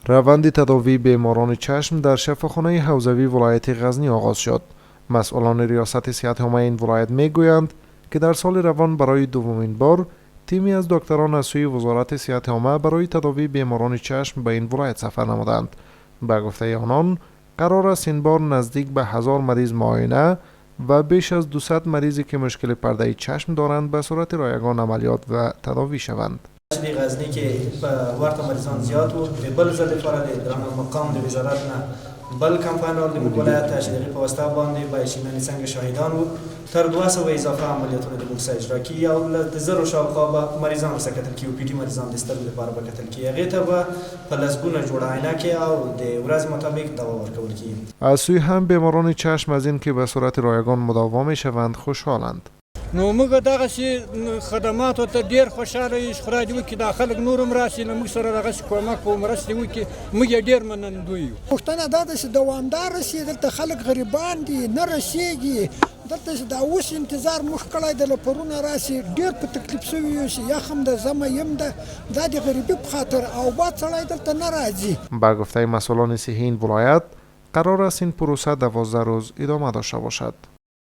روند تداوی بیماران چشم در شفاخانه حوزوی ولایت غزنی آغاز شد. مسئولان ریاست صحت عامه این ولایت میگویند که در سال روان برای دومین بار تیمی از دکتران از سوی وزارت صحت عامه برای تداوی بیماران چشم به این ولایت سفر نمودند. به گفته آنان قرار است این بار نزدیک به 1000 مریض معاینه و بیش از 200 مریضی که مشکل پرده چشم دارند به صورت رایگان عملیات و تداوی شوند. د غزنی کې ورته مریضان زیات وو د بل ځل لپاره د مقام د وزارت نه بل کمپاینر د ولایت تشریحي په واسطه باندې بایشینانی څنګه شاهدان وو تر 200 اضافه عملیاتونه د موږ اجرا کی او د زرو شاوخوا به مریضان سره کتل کی او پی ټي مریضان د سترګو لپاره به کتل کی هغه ته به په لسګونه جوړه عینکې او د ورځ مطابق دوا ورکول کی. از سوی هم بیماران چشم از این که به صورت رایگان مداوا میشوند خوشحالند. نو موږ دغه شی خدماتو ته ډیر خوشاله یو خدای دې وکړي دا خلک نورم راشي نو موږ سره دغه کومک او مرستې وکړي موږ ډیر منندوی یو. پښتنه دا د دوامدار رسي دلته خلک غریبان دي نه رسیږي دلته دا اوس انتظار مخ کړی د لپرونه راشي ډیر په تکلیف شوی یو شي یا هم د زمه یم د غریبی په خاطر او با څړای دلته نه راځي. با گفته مسئولان صحی این ولایت قرار است این پروسه 12 روز ادامه داشته باشد.